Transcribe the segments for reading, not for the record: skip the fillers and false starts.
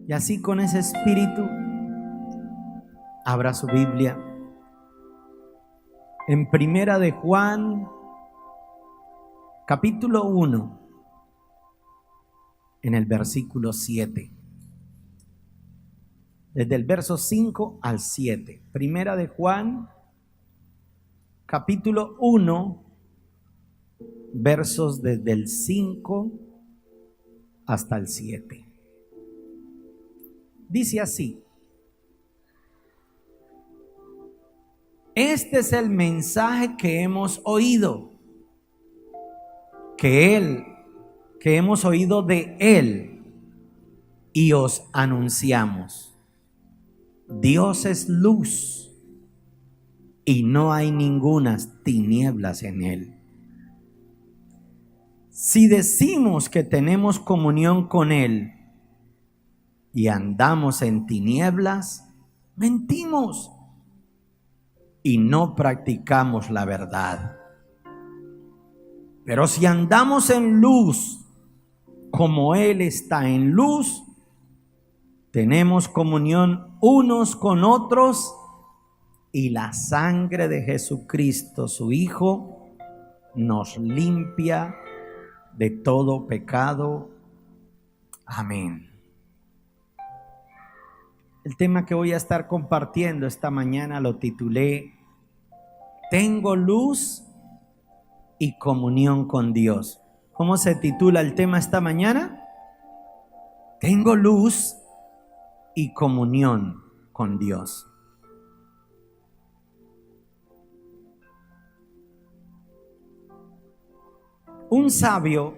Y así con ese espíritu, abra su Biblia en Primera de Juan, capítulo 1, en el versículo 7. Desde el verso 5 al 7. Primera de Juan, capítulo 1, versos desde el 5 hasta el 7. Dice así: este es el mensaje que hemos oído, que hemos oído de Él y os anunciamos. Dios es luz y no hay ningunas tinieblas en Él. Si decimos que tenemos comunión con Él y andamos en tinieblas, mentimos y no practicamos la verdad. Pero si andamos en luz, como Él está en luz, tenemos comunión unos con otros, y la sangre de Jesucristo, su Hijo, nos limpia de todo pecado. Amén. El tema que voy a estar compartiendo esta mañana lo titulé: Tengo luz y comunión con Dios. ¿Cómo se titula el tema esta mañana? Tengo luz y comunión con Dios. Un sabio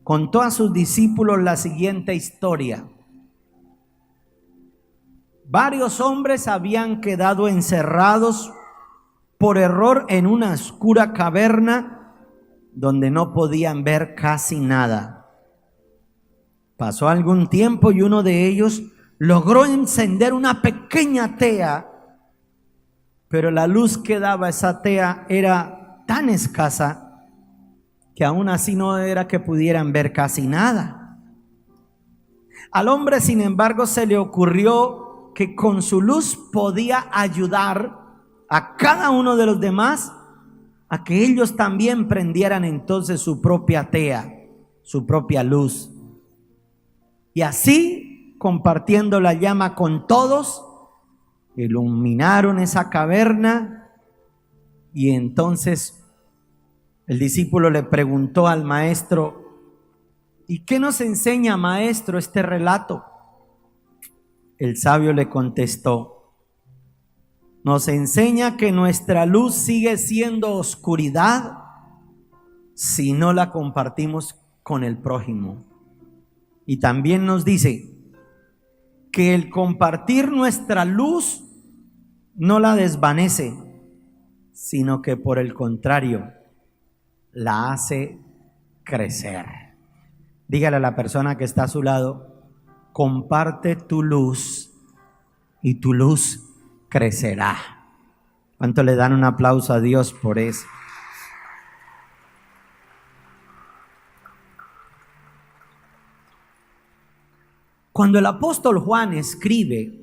contó a sus discípulos la siguiente historia. Varios hombres habían quedado encerrados por error en una oscura caverna donde no podían ver casi nada. Pasó algún tiempo y uno de ellos logró encender una pequeña tea, pero la luz que daba esa tea era tan escasa que aún así no era que pudieran ver casi nada. Al hombre, sin embargo, se le ocurrió que con su luz podía ayudar a cada uno de los demás a que ellos también prendieran entonces su propia tea, su propia luz. Y así, compartiendo la llama con todos, iluminaron esa caverna. Y entonces el discípulo le preguntó al maestro: ¿y qué nos enseña, maestro, este relato? El sabio le contestó: nos enseña que nuestra luz sigue siendo oscuridad si no la compartimos con el prójimo. Y también nos dice que el compartir nuestra luz no la desvanece, sino que por el contrario la hace crecer. Dígale a la persona que está a su lado: comparte tu luz y tu luz crecerá. ¿Cuánto le dan un aplauso a Dios por eso? Cuando el apóstol Juan escribe,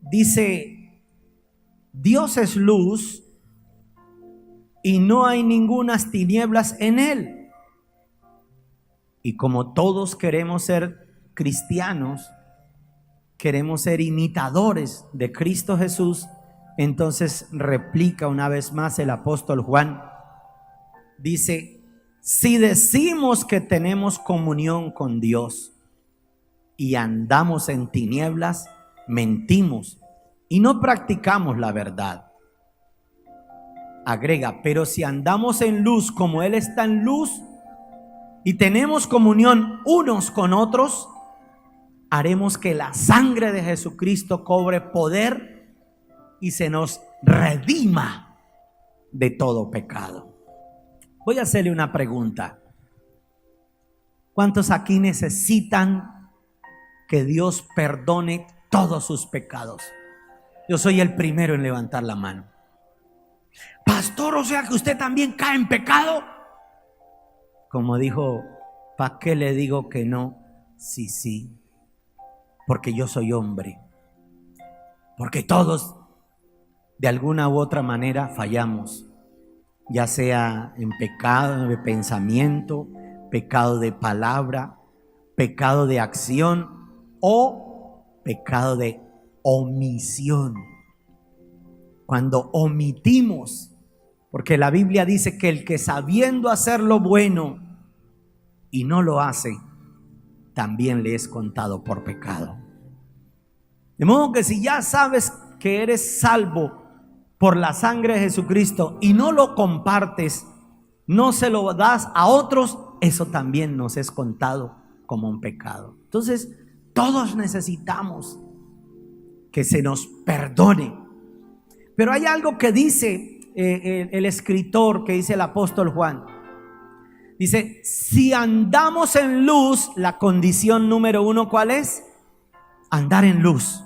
dice: Dios es luz y no hay ningunas tinieblas en Él. Y como todos queremos ser cristianos, queremos ser imitadores de Cristo Jesús, entonces replica una vez más el apóstol Juan. Dice: si decimos que tenemos comunión con Dios y andamos en tinieblas, mentimos y no practicamos la verdad. Agrega: pero si andamos en luz como Él está en luz y tenemos comunión unos con otros, haremos que la sangre de Jesucristo cobre poder y se nos redima de todo pecado. Voy a hacerle una pregunta. ¿Cuántos aquí necesitan que Dios perdone todos sus pecados? Yo soy el primero en levantar la mano. Pastor, o sea que usted también cae en pecado. Como dijo ¿para qué le digo que no? Sí, sí, porque yo soy hombre, porque todos de alguna u otra manera fallamos, ya sea en pecado de pensamiento, pecado de palabra, pecado de acción o pecado de omisión. Cuando omitimos, porque la Biblia dice que el que sabiendo hacer lo bueno y no lo hace, también le es contado por pecado. De modo que si ya sabes que eres salvo por la sangre de Jesucristo y no lo compartes, no se lo das a otros, eso también nos es contado como un pecado. Entonces, todos necesitamos que se nos perdone. Pero hay algo que dice el escritor, que dice el apóstol Juan. Dice, si andamos en luz, la condición número 1, ¿cuál es? Andar en luz.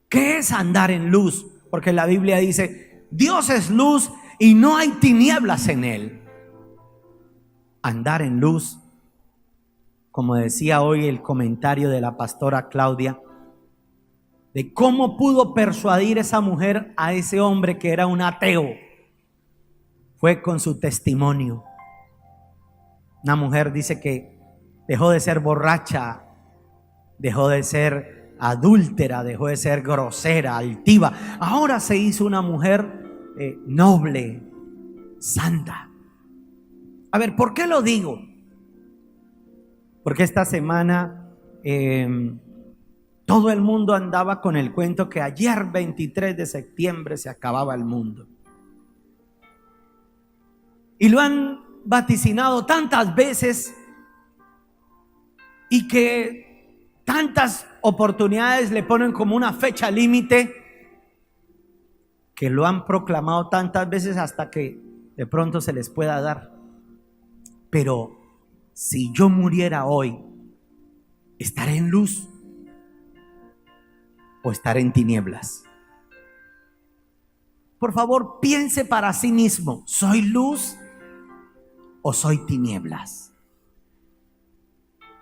¿Qué es andar en luz? Porque la Biblia dice, Dios es luz y no hay tinieblas en él. Andar en luz, como decía hoy el comentario de la pastora Claudia, de cómo pudo persuadir esa mujer a ese hombre que era un ateo, fue con su testimonio. Una mujer dice que dejó de ser borracha, dejó de ser adúltera, dejó de ser grosera, altiva. Ahora se hizo una mujer noble, santa. A ver, ¿por qué lo digo? Porque esta semana todo el mundo andaba con el cuento que ayer 23 de septiembre se acababa el mundo. Y lo han vaticinado tantas veces y que tantas oportunidades le ponen como una fecha límite, que lo han proclamado tantas veces hasta que de pronto se les pueda dar. Pero si yo muriera hoy, ¿estaré en luz o estaré en tinieblas? Por favor, piense para sí mismo, ¿soy luz o soy tinieblas?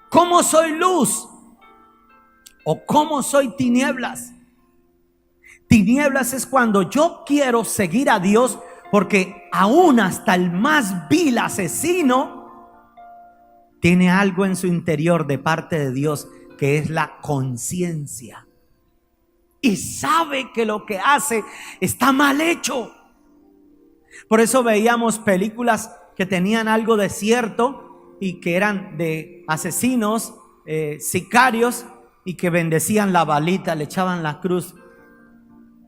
¿Cómo soy luz o cómo soy tinieblas? Tinieblas es cuando yo quiero seguir a Dios, porque aún hasta el más vil asesino tiene algo en su interior de parte de Dios, que es la conciencia, y sabe que lo que hace está mal hecho. Por eso veíamos películas que tenían algo de cierto y que eran de asesinos, sicarios, y que bendecían la balita, le echaban la cruz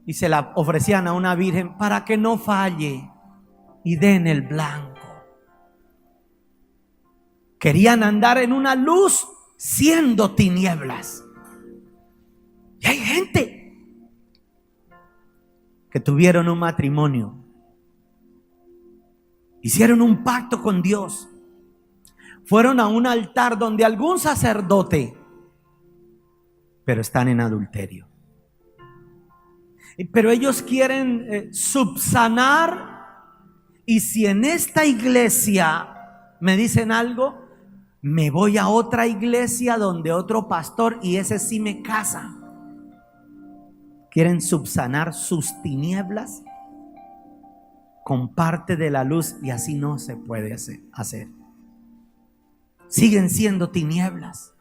y se la ofrecían a una virgen para que no falle y den el blanco. Querían andar en una luz siendo tinieblas. Y hay gente que tuvieron un matrimonio, hicieron un pacto con Dios, fueron a un altar donde algún sacerdote, pero están en adulterio. Pero ellos quieren subsanar, y si en esta iglesia me dicen algo, me voy a otra iglesia donde otro pastor y ese sí me casa. Quieren subsanar sus tinieblas con parte de la luz, y así no se puede hacer. Siguen siendo tinieblas.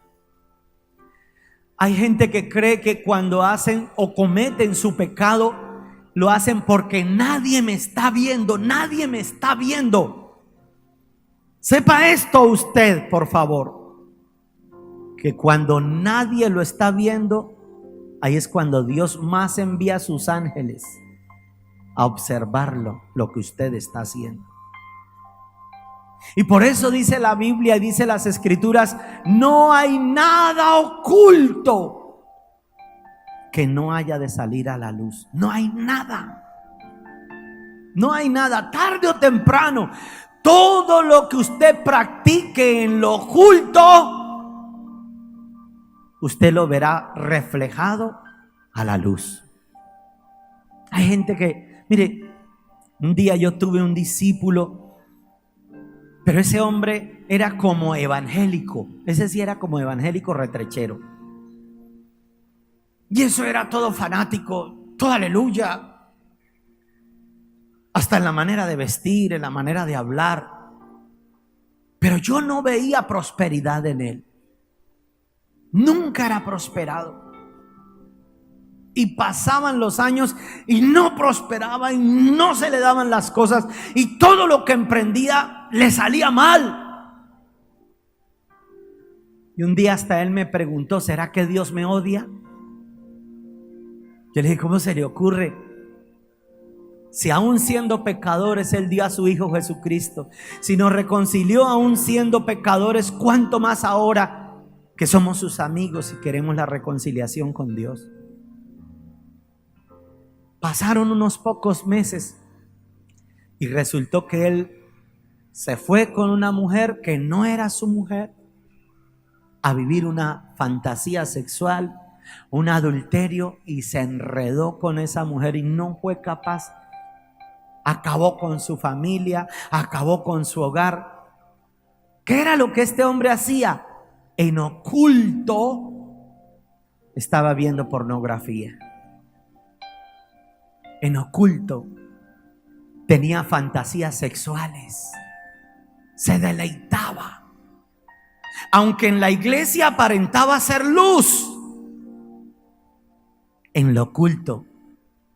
Hay gente que cree que cuando hacen o cometen su pecado, lo hacen porque nadie me está viendo, nadie me está viendo. Sepa esto usted, por favor, que cuando nadie lo está viendo, ahí es cuando Dios más envía a sus ángeles a observarlo, lo que usted está haciendo. Y por eso dice la Biblia, dice las Escrituras, no hay nada oculto que no haya de salir a la luz. No hay nada. No hay nada. Tarde o temprano, todo lo que usted practique en lo oculto, usted lo verá reflejado a la luz. Hay gente que, mire, un día yo tuve un discípulo Pero ese hombre era como evangélico. Ese sí era como evangélico retrechero. Y eso era todo fanático, todo aleluya. Hasta en la manera de vestir, en la manera de hablar. Pero yo no veía prosperidad en él. Nunca era prosperado. Y pasaban los años y no prosperaba y no se le daban las cosas. Y todo lo que emprendía le salía mal. Y un día hasta él me preguntó, ¿será que Dios me odia? Yo le dije, ¿cómo se le ocurre? Si aún siendo pecadores Él dio a su Hijo Jesucristo. Si nos reconcilió aún siendo pecadores, ¿cuánto más ahora que somos sus amigos y queremos la reconciliación con Dios? Pasaron unos pocos meses y resultó que él se fue con una mujer que no era su mujer a vivir una fantasía sexual, un adulterio, y se enredó con esa mujer y no fue capaz. Acabó con su familia, acabó con su hogar. ¿Qué era lo que este hombre hacía? En oculto estaba viendo pornografía. En oculto tenía fantasías sexuales. Se deleitaba. Aunque en la iglesia aparentaba ser luz, en lo oculto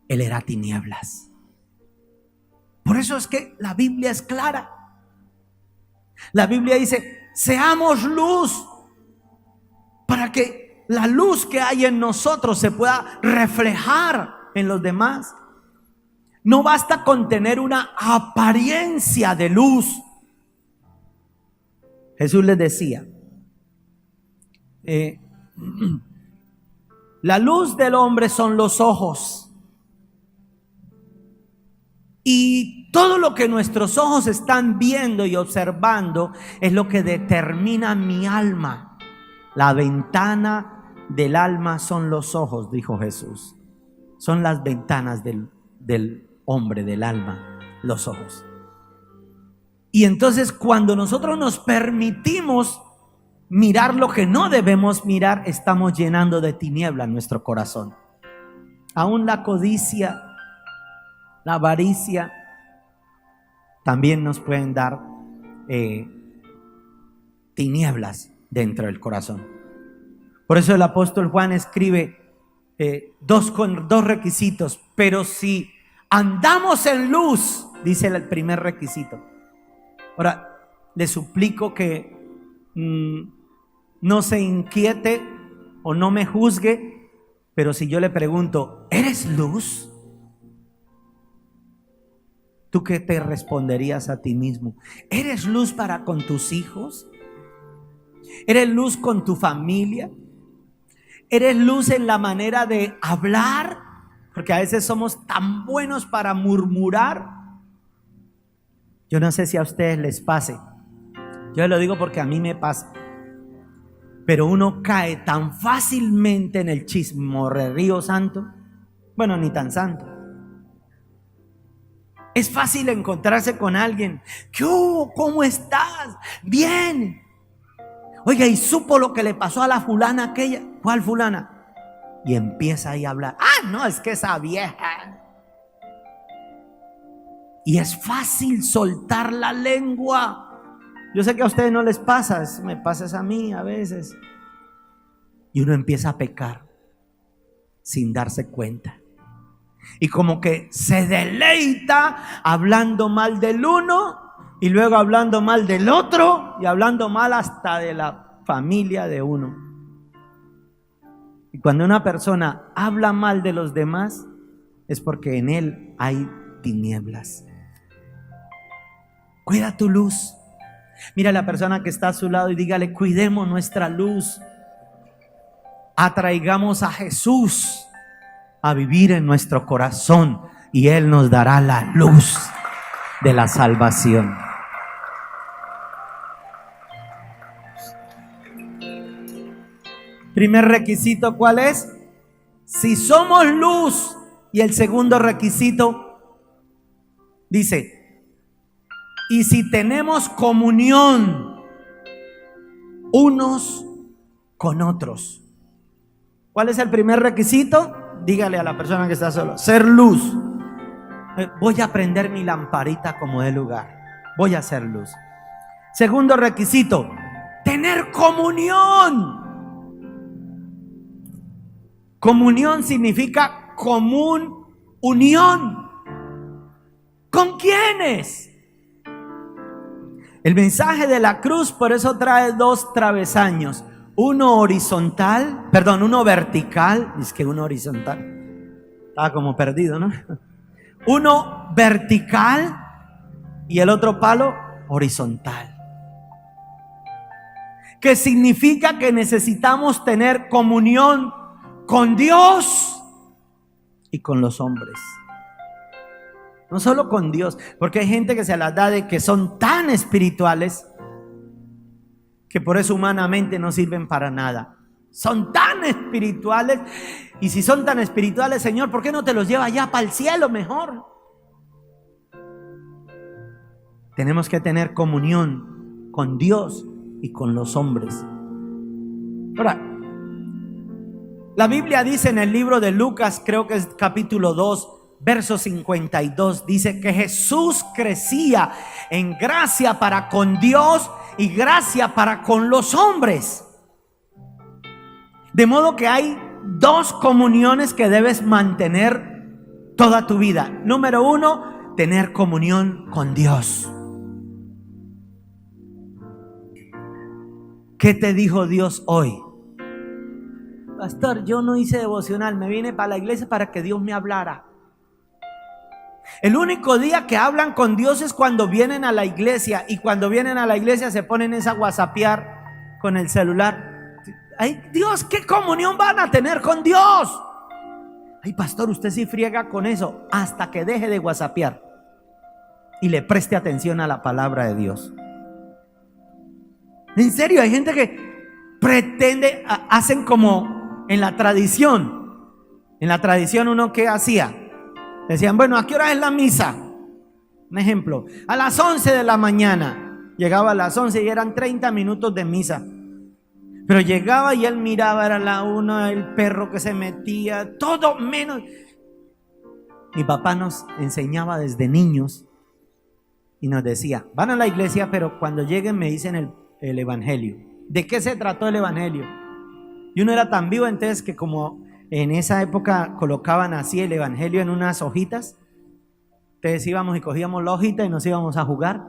él era tinieblas. Por eso es que la Biblia es clara. La Biblia dice, seamos luz, para que la luz que hay en nosotros se pueda reflejar en los demás. No basta con tener una apariencia de luz. Jesús les decía, la luz del hombre son los ojos. Y todo lo que nuestros ojos están viendo y observando es lo que determina mi alma. La ventana del alma son los ojos, dijo Jesús. Son las ventanas del hombre, del alma, los ojos. Y entonces cuando nosotros nos permitimos mirar lo que no debemos mirar, estamos llenando de tiniebla nuestro corazón. Aún la codicia, la avaricia, también nos pueden dar tinieblas dentro del corazón. Por eso el apóstol Juan escribe con dos requisitos. Pero si andamos en luz, dice el primer requisito. Ahora, le suplico que no se inquiete o no me juzgue, pero si yo le pregunto, ¿eres luz? ¿Tú qué te responderías a ti mismo? ¿Eres luz para con tus hijos? ¿Eres luz con tu familia? ¿Eres luz en la manera de hablar? Porque a veces somos tan buenos para murmurar. Yo no sé si a ustedes les pase. Yo lo digo porque a mí me pasa. Pero uno cae tan fácilmente en el chismorrerío santo. Bueno, ni tan santo. Es fácil encontrarse con alguien. ¿Qué hubo? ¿Cómo estás? Bien. Oiga, ¿y supo lo que le pasó a la fulana aquella? ¿Cuál fulana? Y empieza ahí a hablar. No, es que esa vieja. Y es fácil soltar la lengua. Yo sé que a ustedes no les pasa, eso me pasa a mí a veces. Y uno empieza a pecar sin darse cuenta. Y como que se deleita hablando mal del uno y luego hablando mal del otro y hablando mal hasta de la familia de uno. Y cuando una persona habla mal de los demás es porque en él hay tinieblas. Cuida tu luz. Mira a la persona que está a su lado y dígale, cuidemos nuestra luz. Atraigamos a Jesús a vivir en nuestro corazón y Él nos dará la luz de la salvación. Primer requisito, ¿cuál es? Si somos luz. Y el segundo requisito dice, y si tenemos comunión unos con otros. ¿Cuál es el primer requisito? Dígale a la persona que está solo: ser luz. Voy a prender mi lamparita como de lugar. Voy a hacer luz. Segundo requisito: tener comunión. Comunión significa común unión. ¿Con quiénes? El mensaje de la cruz por eso trae dos travesaños. Uno vertical. Es que uno horizontal. Estaba como perdido, ¿no? Uno vertical y el otro palo horizontal. Que significa que necesitamos tener comunión con Dios y con los hombres. No solo con Dios, porque hay gente que se las da de que son tan espirituales que por eso humanamente no sirven para nada. Son tan espirituales, y si son tan espirituales, Señor, ¿por qué no te los lleva ya para el cielo mejor? Tenemos que tener comunión con Dios y con los hombres. Ahora, la Biblia dice en el libro de Lucas, creo que es capítulo 2, verso 52, dice que Jesús crecía en gracia para con Dios y gracia para con los hombres. De modo que hay dos comuniones que debes mantener toda tu vida. Número uno, tener comunión con Dios. ¿Qué te dijo Dios hoy? Pastor, yo no hice devocional, me vine para la iglesia para que Dios me hablara. El único día que hablan con Dios es cuando vienen a la iglesia, y cuando vienen a la iglesia se ponen a whatsappear con el celular. Ay, Dios, ¿qué comunión van a tener con Dios? Ay, pastor, usted sí friega con eso, hasta que deje de whatsappear y le preste atención a la palabra de Dios. En serio, hay gente que pretende, hacen como en la tradición. En la tradición, uno, ¿qué hacía? Decían, bueno, ¿a qué hora es la misa? Un ejemplo, a las 11 de la mañana. Llegaba a las 11 y eran 30 minutos de misa. Pero llegaba y él miraba, era la 1, el perro que se metía, todo menos. Mi papá nos enseñaba desde niños y nos decía, van a la iglesia, pero cuando lleguen me dicen el evangelio. ¿De qué se trató el evangelio? Y uno era tan vivo entonces que, como en esa época colocaban así el evangelio en unas hojitas, entonces íbamos y cogíamos la hojita y nos íbamos a jugar,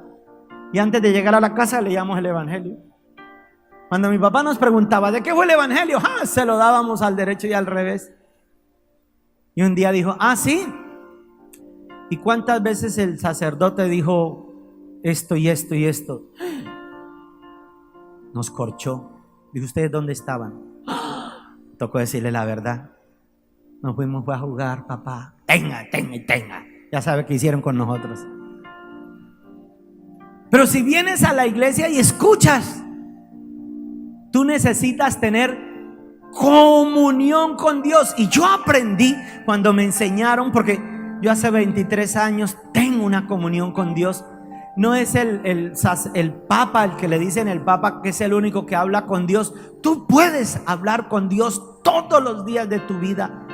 y antes de llegar a la casa leíamos el evangelio. Cuando mi papá nos preguntaba ¿de qué fue el evangelio? Se lo dábamos al derecho y al revés. Y un día dijo, ¿sí? ¿Y cuántas veces el sacerdote dijo esto y esto y esto? Nos corchó. Dijo, ¿ustedes dónde estaban? Tocó decirle la verdad. Nos fuimos a jugar, papá. Tenga. Ya sabe qué hicieron con nosotros. Pero si vienes a la iglesia y escuchas, tú necesitas tener comunión con Dios. Y yo aprendí cuando me enseñaron, porque yo hace 23 años tengo una comunión con Dios. No es el Papa, el que le dicen el Papa, que es el único que habla con Dios. Tú puedes hablar con Dios todos los días de tu vida.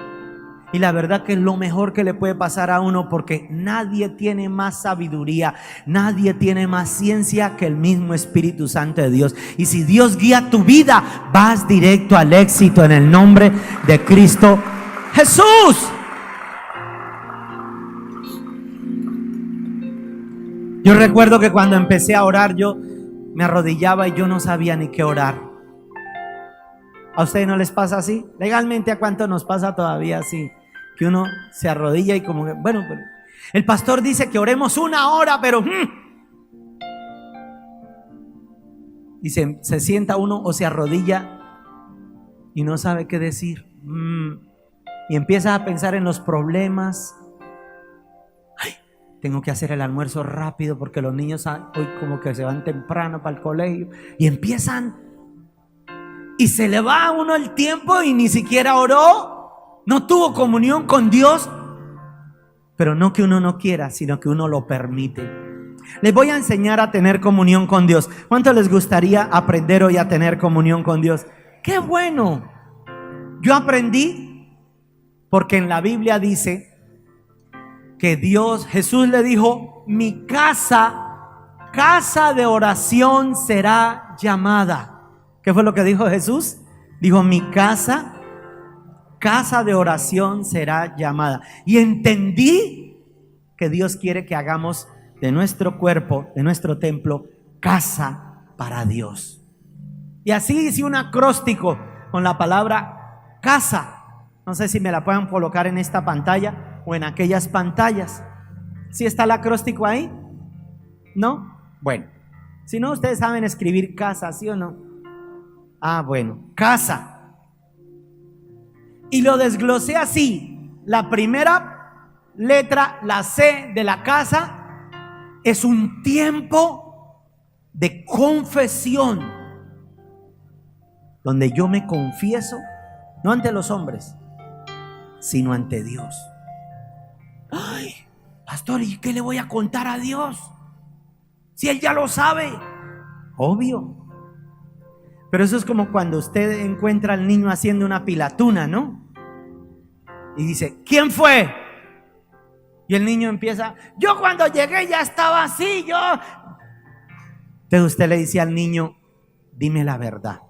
Y la verdad que es lo mejor que le puede pasar a uno, porque nadie tiene más sabiduría, nadie tiene más ciencia que el mismo Espíritu Santo de Dios. Y si Dios guía tu vida, vas directo al éxito en el nombre de Cristo Jesús. Yo recuerdo que cuando empecé a orar, yo me arrodillaba y yo no sabía ni qué orar. ¿A ustedes no les pasa así? Legalmente, ¿a cuánto nos pasa todavía así? Que uno se arrodilla y como que, bueno, pero el pastor dice que oremos 1 hora, pero y se sienta uno o se arrodilla y no sabe qué decir. Y empieza a pensar en los problemas. Ay, tengo que hacer el almuerzo rápido porque los niños hoy como que se van temprano para el colegio. Y empiezan, y se le va a uno el tiempo y ni siquiera oró, no tuvo comunión con Dios. Pero no que uno no quiera, sino que uno lo permite. Les voy a enseñar a tener comunión con Dios. ¿Cuánto les gustaría aprender hoy a tener comunión con Dios? ¡Qué bueno! Yo aprendí porque en la Biblia dice que Jesús le dijo: mi casa de oración será llamada. ¿Qué fue lo que dijo Jesús? Dijo: mi casa de oración será llamada. Y entendí que Dios quiere que hagamos de nuestro cuerpo, de nuestro templo, casa para Dios. Y así hice un acróstico con la palabra casa. No sé si me la pueden colocar en esta pantalla o en aquellas pantallas. ¿Sí está el acróstico ahí? ¿No? Bueno, si no, ustedes saben escribir casa, ¿sí o no? Ah, bueno, casa. Y lo desglosé así. La primera letra, la C de la casa, es un tiempo de confesión, donde yo me confieso, no ante los hombres, sino ante Dios. Ay, pastor, ¿y qué le voy a contar a Dios? Si Él ya lo sabe. Obvio. Pero eso es como cuando usted encuentra al niño haciendo una pilatuna, ¿no? Y dice: ¿quién fue? Y el niño empieza: yo cuando llegué ya estaba así, yo. Entonces usted le dice al niño: dime la verdad.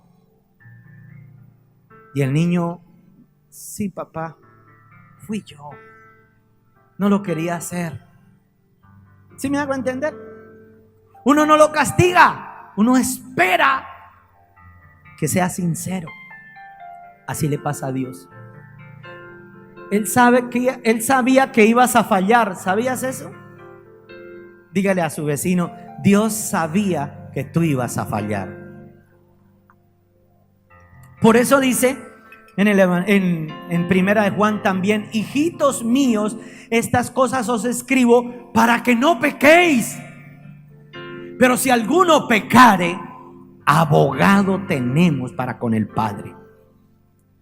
Y el niño: sí, papá, fui yo. No lo quería hacer. ¿Sí me hago entender? Uno no lo castiga, uno espera que sea sincero. Así le pasa a Dios. Él sabía que ibas a fallar. ¿Sabías eso? Dígale a su vecino: Dios sabía que tú ibas a fallar. Por eso dice en Primera de Juan también: hijitos míos, estas cosas os escribo para que no pequéis. Pero si alguno pecare, abogado tenemos para con el Padre.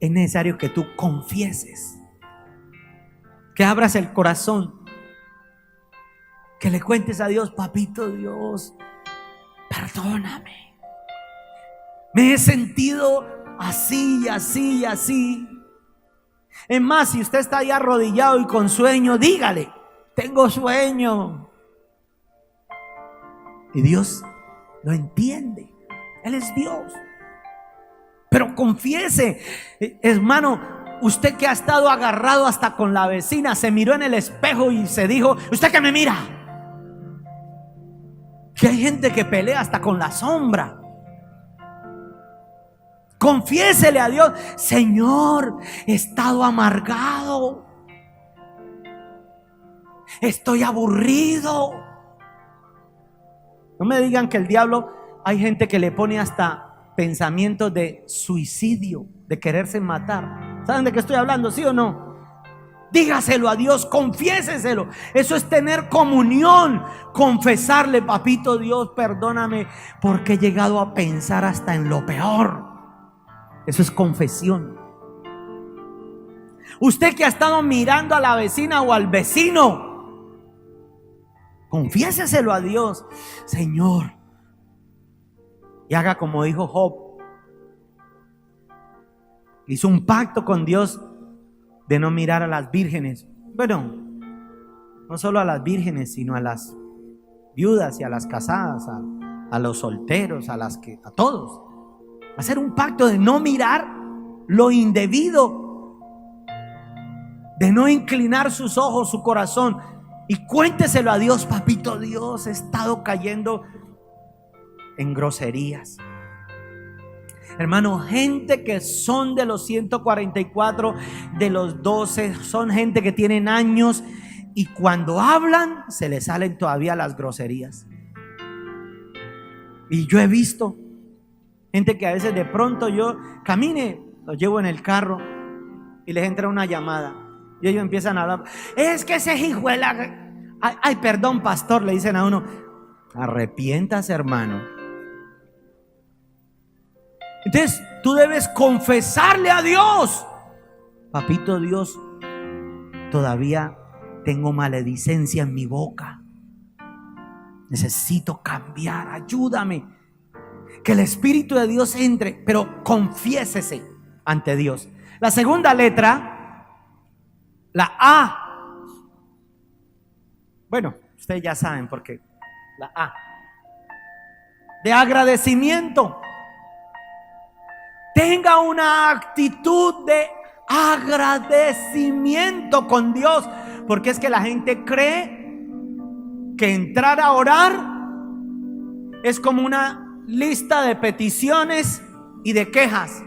Es necesario que tú confieses, que abras el corazón, que le cuentes a Dios: papito Dios, perdóname, me he sentido así, así, así. Es más, si usted está ahí arrodillado y con sueño, dígale: tengo sueño. Y Dios lo entiende. Él es Dios. Pero confiese, hermano. Usted que ha estado agarrado hasta con la vecina, se miró en el espejo y se dijo: ¿usted qué me mira? Que hay gente que pelea hasta con la sombra. Confiésele a Dios: Señor, he estado amargado, estoy aburrido. No me digan que el diablo, hay gente que le pone hasta pensamientos de suicidio, de quererse matar. ¿Saben de qué estoy hablando? ¿Sí o no? Dígaselo a Dios, confiéseselo. Eso es tener comunión, confesarle: papito Dios, perdóname porque he llegado a pensar hasta en lo peor. Eso es confesión. Usted que ha estado mirando a la vecina o al vecino, confiéseselo a Dios: Señor, y haga como dijo Job. Hizo un pacto con Dios de no mirar a las vírgenes. Bueno, no solo a las vírgenes, sino a las viudas y a las casadas, a los solteros, a todos. Hacer un pacto de no mirar lo indebido, de no inclinar sus ojos, su corazón. Y cuénteselo a Dios: papito Dios, he estado cayendo en groserías. Hermano, gente que son de los 144, de los 12, son gente que tienen años y cuando hablan se les salen todavía las groserías. Y yo he visto gente que a veces de pronto yo camine, los llevo en el carro y les entra una llamada y ellos empiezan a hablar: es que ese hijo de la... Ay, perdón, pastor, le dicen a uno. Arrepiéntase, hermano. Entonces tú debes confesarle a Dios: papito Dios, todavía tengo maledicencia en mi boca. Necesito cambiar, ayúdame. Que el Espíritu de Dios entre, pero confiésese ante Dios. La segunda letra, la A. Bueno, ustedes ya saben por qué. La A. De agradecimiento. Tenga una actitud de agradecimiento con Dios. Porque es que la gente cree que entrar a orar es como una lista de peticiones y de quejas.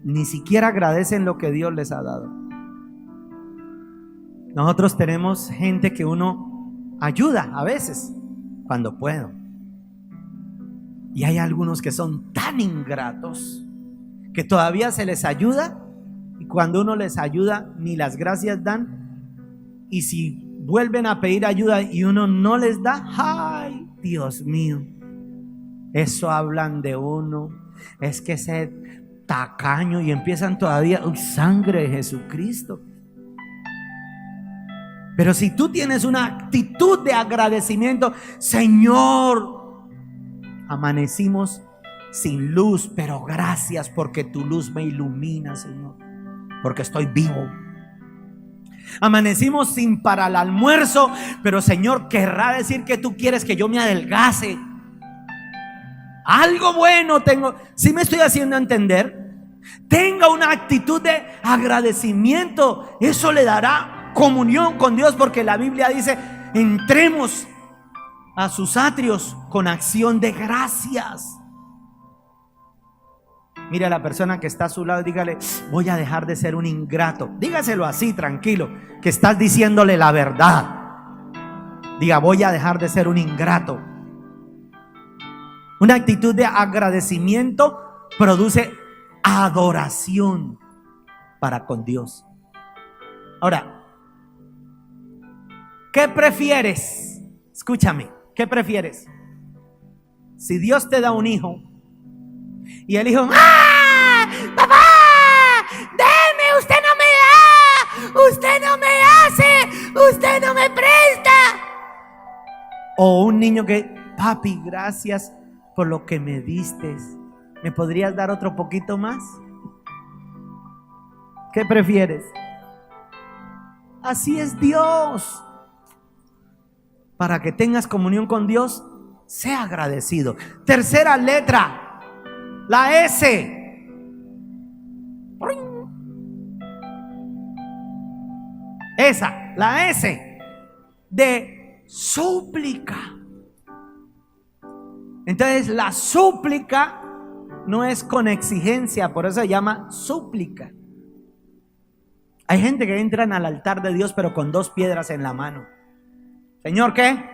Ni siquiera agradecen lo que Dios les ha dado. Nosotros tenemos gente que uno ayuda a veces cuando puedo. Y hay algunos que son tan ingratos que todavía se les ayuda, y cuando uno les ayuda ni las gracias dan. Y si vuelven a pedir ayuda y uno no les da, ¡ay, Dios mío! Eso hablan de uno. Es que ese tacaño, y empiezan todavía, ¡uy, sangre de Jesucristo! Pero si tú tienes una actitud de agradecimiento, Señor, amanecimos sin luz, pero gracias porque tu luz me ilumina, Señor, porque estoy vivo. Amanecimos sin para el almuerzo, pero Señor, querrá decir que tú quieres que yo me adelgace. Algo bueno tengo. ¿Sí me estoy haciendo entender? Tenga una actitud de agradecimiento. Eso le dará comunión con Dios, porque la Biblia dice: entremos a sus atrios con acción de gracias. Mire a la persona que está a su lado y dígale: voy a dejar de ser un ingrato. Dígaselo así, tranquilo, que estás diciéndole la verdad. Diga: voy a dejar de ser un ingrato. Una actitud de agradecimiento produce adoración para con Dios. Ahora, ¿qué prefieres? Escúchame, ¿qué prefieres? Si Dios te da un hijo y el hijo: ¡ah! ¡Papá! ¡Deme! ¡Usted no me da! ¡Usted no me hace! ¡Usted no me presta! O un niño que: papi, gracias por lo que me diste. ¿Me podrías dar otro poquito más? ¿Qué prefieres? Así es Dios. Para que tengas comunión con Dios, sea agradecido. Tercera letra, la S. Esa, la S de súplica. Entonces, la súplica no es con exigencia, por eso se llama súplica. Hay gente que entran al altar de Dios pero con 2 piedras en la mano. Señor, ¿qué?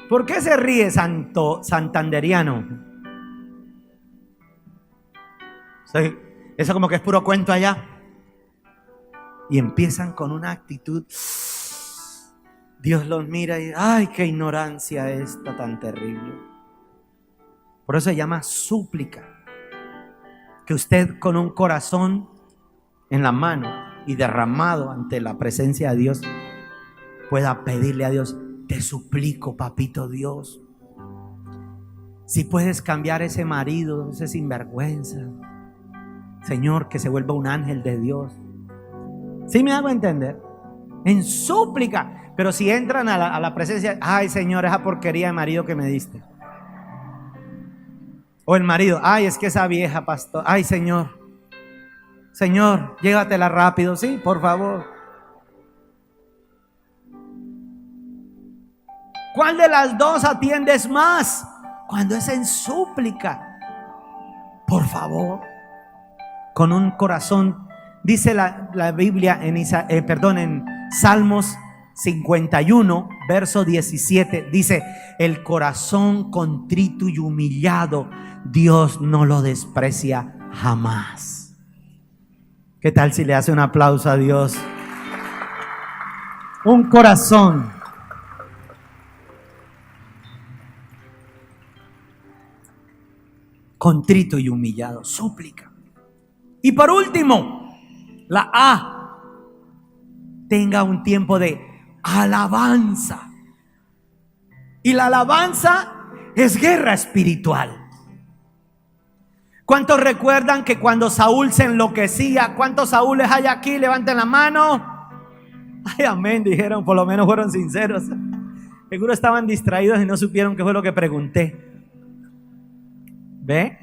¿Por qué se ríe, santo santanderiano? Sí, eso como que es puro cuento allá. Y empiezan con una actitud. Dios los mira y: ¡ay, qué ignorancia esta tan terrible! Por eso se llama súplica. Que usted con un corazón en la mano y derramado ante la presencia de Dios pueda pedirle a Dios: te suplico, papito Dios, si puedes cambiar ese marido, ese sinvergüenza, Señor, que se vuelva un ángel de Dios. ¿Sí me hago entender? En súplica. Pero si entran a la presencia: ay, Señor, esa porquería de marido que me diste. O el marido: ay, es que esa vieja, pastor. Ay, Señor, Señor, llévatela rápido. Sí, por favor. ¿Cuál de las dos atiendes más? Cuando es en súplica. Por favor, con un corazón. Dice la Biblia en Salmos 51, verso 17, dice: el corazón contrito y humillado Dios no lo desprecia jamás. ¿Qué tal si le hace un aplauso a Dios? Un corazón contrito y humillado, súplica. Y por último, la A, tenga un tiempo de alabanza. Y la alabanza es guerra espiritual. ¿Cuántos recuerdan que cuando Saúl se enloquecía? ¿Cuántos Saúles hay aquí? Levanten la mano. Ay, amén, dijeron, por lo menos fueron sinceros. Seguro estaban distraídos y no supieron qué fue lo que pregunté. ¿Ve?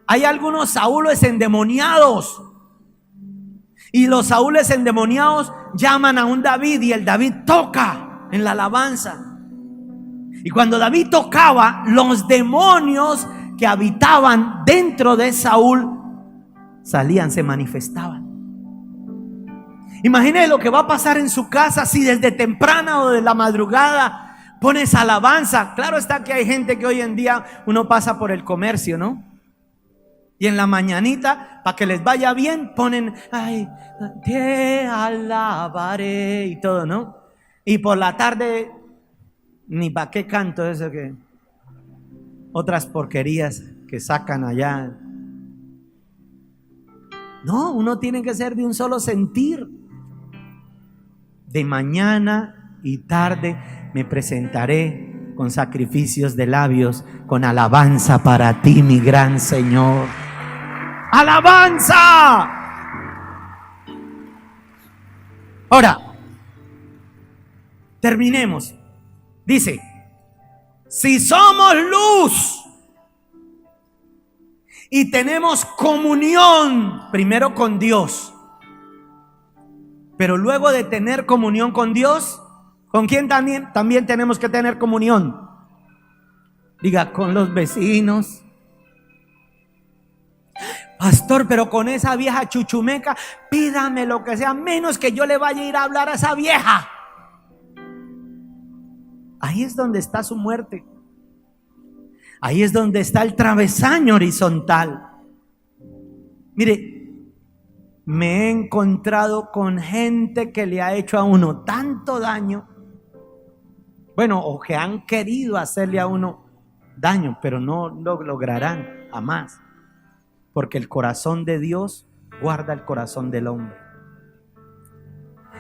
Hay algunos Saúles endemoniados. Y los Saúles endemoniados llaman a un David y el David toca en la alabanza. Y cuando David tocaba, los demonios que habitaban dentro de Saúl salían, se manifestaban. Imagine lo que va a pasar en su casa si desde temprana o de la madrugada pones alabanza. Claro está que hay gente que hoy en día uno pasa por el comercio, ¿no? Y en la mañanita, para que les vaya bien, ponen, ay, te alabaré y todo, ¿no? Y por la tarde, ni para qué canto eso, que otras porquerías que sacan allá. No, uno tiene que ser de un solo sentir. De mañana y tarde me presentaré con sacrificios de labios, con alabanza para ti, mi gran Señor. ¡Alabanza! Ahora, terminemos. Dice, si somos luz y tenemos comunión primero con Dios, pero luego de tener comunión con Dios, ¿con quién también tenemos que tener comunión? Diga, con los vecinos. Pastor, pero con esa vieja chuchumeca, pídame lo que sea, menos que yo le vaya a ir a hablar a esa vieja. Ahí es donde está su muerte. Ahí es donde está el travesaño horizontal. Mire, me he encontrado con gente que le ha hecho a uno tanto daño, bueno, o que han querido hacerle a uno daño, pero no lo lograrán jamás, porque el corazón de Dios guarda el corazón del hombre.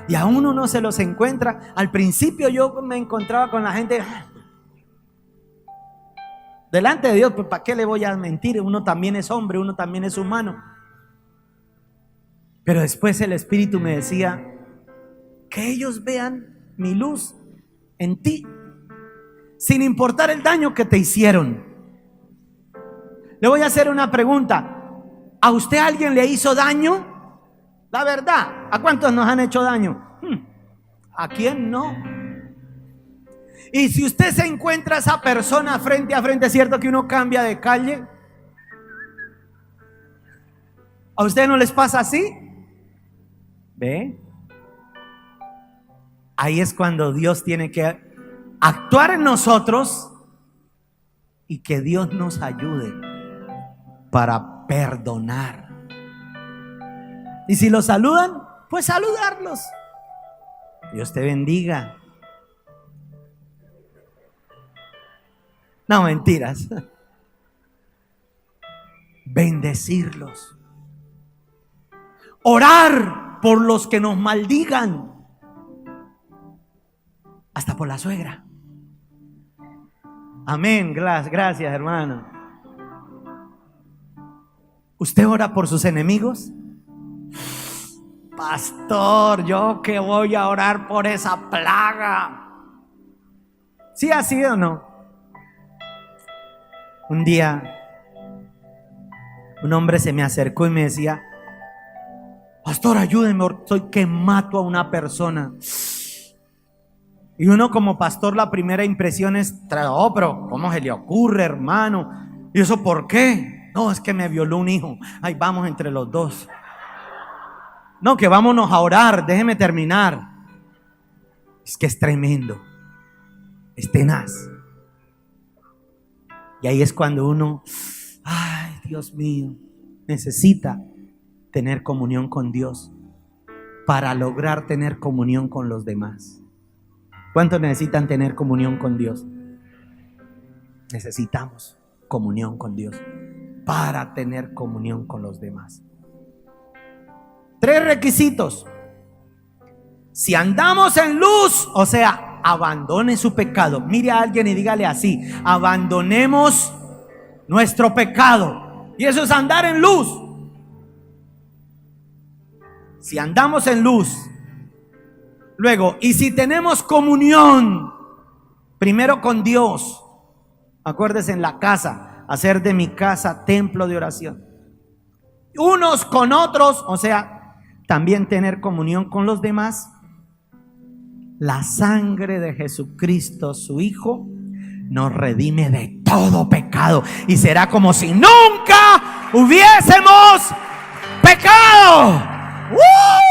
Y a uno no se los encuentra. Al principio yo me encontraba con la gente delante de Dios, pues ¿para qué le voy a mentir? Uno también es hombre, uno también es humano. Pero después el Espíritu me decía, que ellos vean mi luz en ti, sin importar el daño que te hicieron. Le voy a hacer una pregunta. ¿A usted alguien le hizo daño? La verdad, ¿a cuántos nos han hecho daño? ¿A quién no? Y si usted se encuentra a esa persona frente a frente, ¿es cierto que uno cambia de calle? ¿A ustedes no les pasa así? ¿Ve? Ahí es cuando Dios tiene que actuar en nosotros y que Dios nos ayude para perdonar. Y si los saludan, pues saludarlos. Dios te bendiga. No, mentiras. Bendecirlos. Orar por los que nos maldigan. Hasta por la suegra. Amén. Gracias, hermano. ¿Usted ora por sus enemigos? Pastor, yo que voy a orar por esa plaga. ¿Sí ha sido o no? Un día un hombre se me acercó y me decía, pastor, ayúdeme, soy que mato a una persona. Y uno como pastor, la primera impresión es, oh, pero ¿cómo se le ocurre, hermano? ¿Y eso por qué? No, es que me violó un hijo. Ay, vamos entre los dos. No, que vámonos a orar, déjeme terminar. Es que es tremendo, es tenaz. Y ahí es cuando uno, ay, Dios mío, necesita tener comunión con Dios para lograr tener comunión con los demás. ¿Cuántos necesitan tener comunión con Dios? Necesitamos comunión con Dios para tener comunión con los demás. 3 requisitos. Si andamos en luz, o sea, abandone su pecado. Mire a alguien y dígale así: abandonemos nuestro pecado. Y eso es andar en luz. Si andamos en luz. Luego, y si tenemos comunión, primero con Dios. Acuérdese, en la casa, hacer de mi casa templo de oración. Unos con otros, o sea, también tener comunión con los demás. La sangre de Jesucristo, su Hijo, nos redime de todo pecado y será como si nunca hubiésemos pecado. ¡Woo!